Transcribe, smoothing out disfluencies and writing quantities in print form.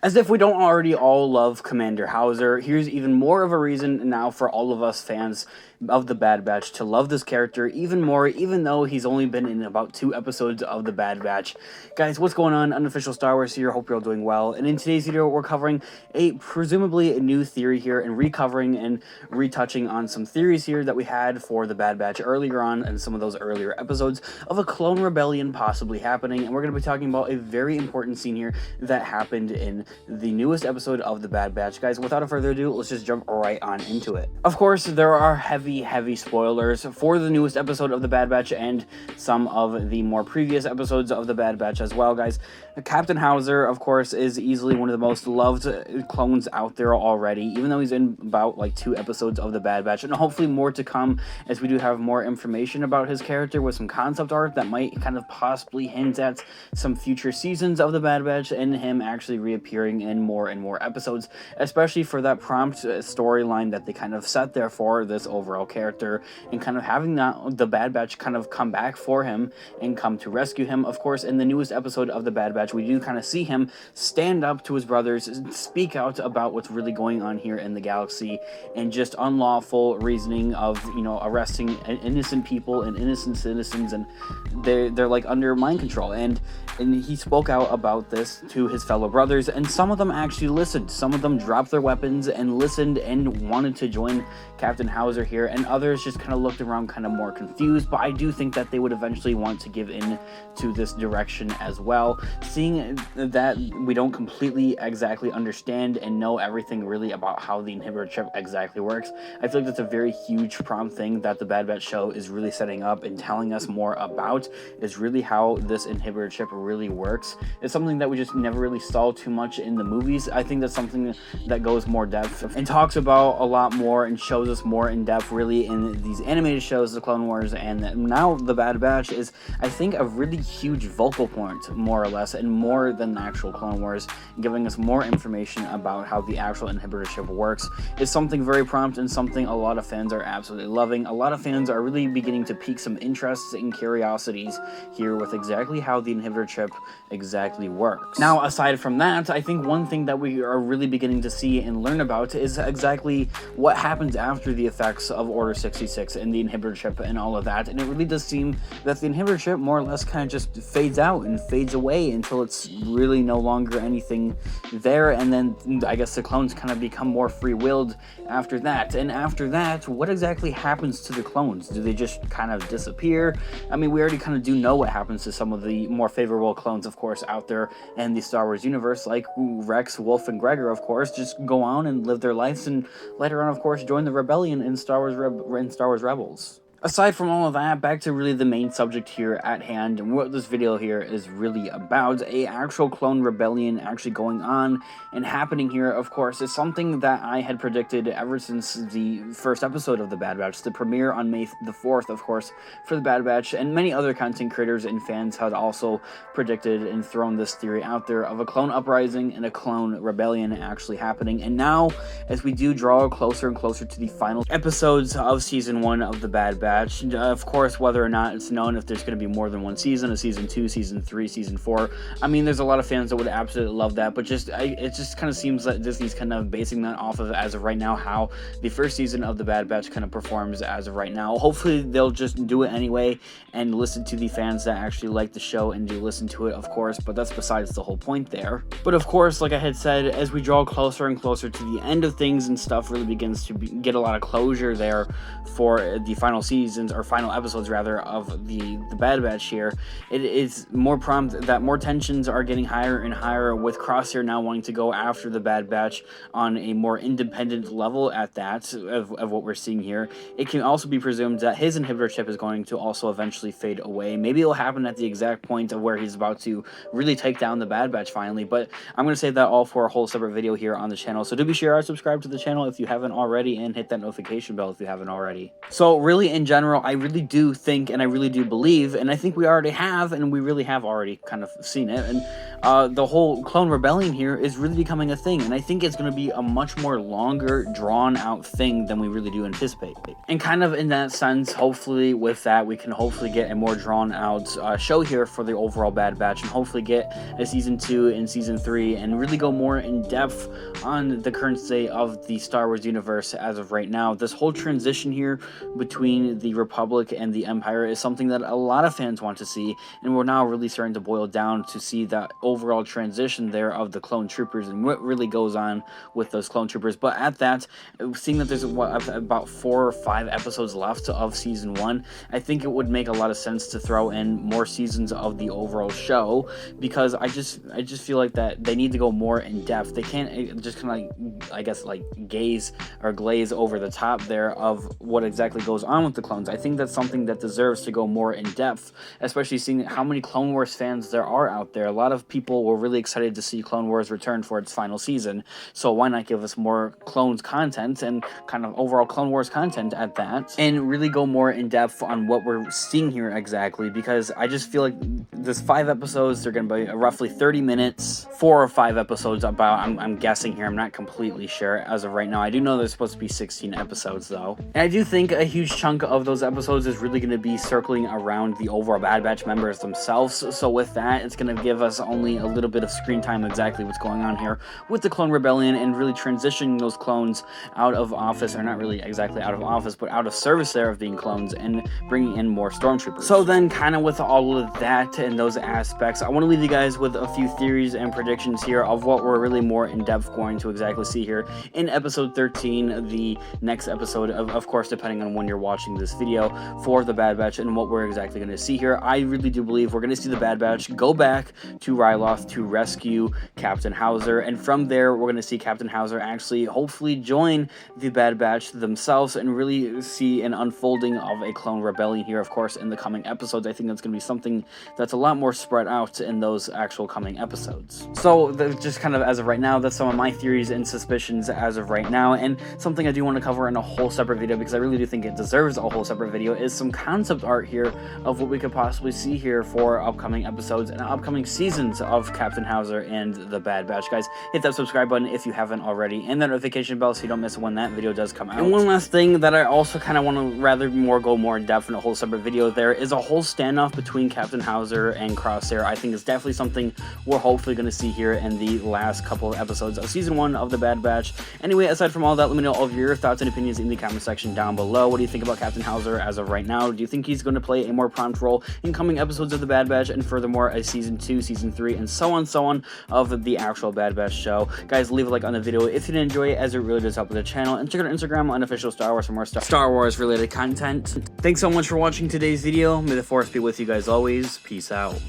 As if we don't already all love Commander Hauser, here's even more of a reason now for all of us fans of The Bad Batch to love this character even more, even though he's only been in about 2 episodes of The Bad Batch. Guys, what's going on? Unofficial Star Wars here, hope you're all doing well. And in today's video, we're covering presumably a new theory here, and recovering and retouching on some theories here that we had for The Bad Batch earlier on in some of those earlier episodes of a clone rebellion possibly happening. And we're going to be talking about a very important scene here that happened in the newest episode of The Bad Batch. Guys, without further ado, let's just jump right on into it. Of course, there are heavy spoilers for the newest episode of The Bad Batch and some of the more previous episodes of The Bad Batch as well, guys. Captain Hauser, of course, is easily one of the most loved clones out there already, even though he's in about like 2 episodes of The Bad Batch, and hopefully more to come as we do have more information about his character with some concept art that might kind of possibly hint at some future seasons of The Bad Batch and him actually reappearing in more and more episodes, especially for that prompt storyline that they kind of set there for this overall character, and kind of having the Bad Batch kind of come back for him and come to rescue him. Of course, in the newest episode of The Bad Batch, we do kind of see him stand up to his brothers, speak out about what's really going on here in the galaxy, and just unlawful reasoning of, you know, arresting innocent people and innocent citizens, and they're like under mind control. And he spoke out about this to his fellow brothers, and some of them actually listened. Some of them dropped their weapons and listened and wanted to join Captain Hauser here, and others just kind of looked around kind of more confused. But I do think that they would eventually want to give in to this direction as well, seeing that we don't completely exactly understand and know everything really about how the inhibitor chip exactly works. I feel like that's a very huge prompt thing that the Bad Batch show is really setting up and telling us more about, is really how this inhibitor chip really works. It's something that we just never really saw too much in the movies. I think that's something that goes more depth and talks about a lot more and shows us more in depth really in these animated shows, the Clone Wars, and now the Bad Batch is, I think, a really huge vocal point, more or less, and more than the actual Clone Wars, giving us more information about how the actual inhibitor chip works. Is something very prompt and something a lot of fans are absolutely loving. A lot of fans are really beginning to pique some interests and curiosities here with exactly how the inhibitor chip exactly works. Now, aside from that, I think one thing that we are really beginning to see and learn about is exactly what happens after the effects of Order 66 and the inhibitor chip and all of that. And it really does seem that the inhibitor chip more or less kind of just fades out and fades away until it's really no longer anything there, and then I guess the clones kind of become more free-willed after that. And after that, what exactly happens to the clones? Do they just kind of disappear? I mean, we already kind of do know what happens to some of the more favorable clones, of course, out there in the Star Wars universe, like Rex, Wolf, and Gregor, of course, just go on and live their lives, and later on, of course, join the rebellion in Star Wars Rebels. Aside from all of that, back to really the main subject here at hand, and what this video here is really about, a actual clone rebellion actually going on and happening here, of course, is something that I had predicted ever since the first episode of The Bad Batch, the premiere on May the 4th, of course, for The Bad Batch, and many other content creators and fans had also predicted and thrown this theory out there of a clone uprising and a clone rebellion actually happening. And now, as we do draw closer and closer to the final episodes of Season 1 of The Bad Batch, of course, whether or not it's known if there's going to be more than one season, a Season 2, Season 3, Season 4, I mean, there's a lot of fans that would absolutely love that, but it just kind of seems that Disney's kind of basing that off of, as of right now, how the first season of The Bad Batch kind of performs as of right now. Hopefully, they'll just do it anyway and listen to the fans that actually like the show and do listen to it, of course, but that's besides the whole point there. But of course, like I had said, as we draw closer and closer to the end of things and stuff really begins to get a lot of closure there for the final seasons, or final episodes rather, of the Bad Batch here, it is more prompt that more tensions are getting higher and higher, with Crosshair now wanting to go after the Bad Batch on a more independent level at that of what we're seeing here. It can also be presumed that his inhibitor chip is going to also eventually fade away. Maybe it'll happen at the exact point of where he's about to really take down the Bad Batch finally, but I'm going to save that all for a whole separate video here on the channel. So do be sure to subscribe to the channel if you haven't already, and hit that notification bell if you haven't already. So really in general, I really do think, and I really do believe, and I think we already have, and we really have already kind of seen it, and the whole clone rebellion here is really becoming a thing, and I think it's going to be a much more longer, drawn-out thing than we really do anticipate. And kind of in that sense, hopefully with that, we can hopefully get a more drawn-out show here for the overall Bad Batch, and hopefully get a Season 2 and Season 3, and really go more in-depth on the current state of the Star Wars universe as of right now. This whole transition here between the Republic and the Empire is something that a lot of fans want to see, and we're now really starting to boil down to see that overall transition there of the clone troopers and what really goes on with those clone troopers. But at that, seeing that there's about 4 or 5 episodes left of Season 1, I think it would make a lot of sense to throw in more seasons of the overall show, because I just feel like that they need to go more in depth. They can't just kind of like, I guess, like gaze or glaze over the top there of what exactly goes on with the clones. I think that's something that deserves to go more in depth, especially seeing how many Clone Wars fans there are out there. A lot of people were really excited to see Clone Wars return for its final season, so why not give us more Clones content and kind of overall Clone Wars content at that, and really go more in depth on what we're seeing here exactly, because I just feel like this 5 episodes, they're going to be roughly 30 minutes, 4 or 5 episodes about, I'm guessing here, I'm not completely sure as of right now. I do know there's supposed to be 16 episodes though, and I do think a huge chunk of those episodes is really going to be circling around the overall Bad Batch members themselves. So with that, it's going to give us only a little bit of screen time exactly what's going on here with the Clone Rebellion, and really transitioning those clones out of office, or not really exactly out of office, but out of service there of being clones, and bringing in more stormtroopers. So then kind of with all of that and those aspects, I want to leave you guys with a few theories and predictions here of what we're really more in depth going to exactly see here in episode 13, the next episode of course, depending on when you're watching this video, for the Bad Batch, and what we're exactly going to see here. I really do believe we're going to see the Bad Batch go back to Ryloth to rescue Captain Hauser, and from there we're going to see Captain Hauser actually hopefully join the Bad Batch themselves, and really see an unfolding of a clone rebellion here, of course, in the coming episodes. I think that's going to be something that's a lot more spread out in those actual coming episodes. So just kind of as of right now, that's some of my theories and suspicions as of right now, and something I do want to cover in a whole separate video, because I really do think it deserves a whole separate video, is some concept art here of what we could possibly see here for upcoming episodes and upcoming seasons of Captain Hauser and the Bad Batch. Guys, hit that subscribe button if you haven't already, and that notification bell so you don't miss when that video does come out. And one last thing that I also kind of want to go more in depth in a whole separate video, there is a whole standoff between Captain Hauser and Crosshair. I think it's definitely something we're hopefully going to see here in the last couple of episodes of Season 1 of the Bad Batch. Anyway, aside from all that, let me know all of your thoughts and opinions in the comment section down below. What do you think about Captain Hauser as of right now? Do you think he's going to play a more prompt role in coming episodes of the Bad Batch, and furthermore a Season 2, Season 3, and so on of the actual Bad Batch show? Guys, leave a like on the video if you did enjoy it, as it really does help with the channel, and check out our Instagram, Unofficial Star Wars, for more Star Wars related content. Thanks so much for watching today's video. May the Force be with you guys always. Peace out.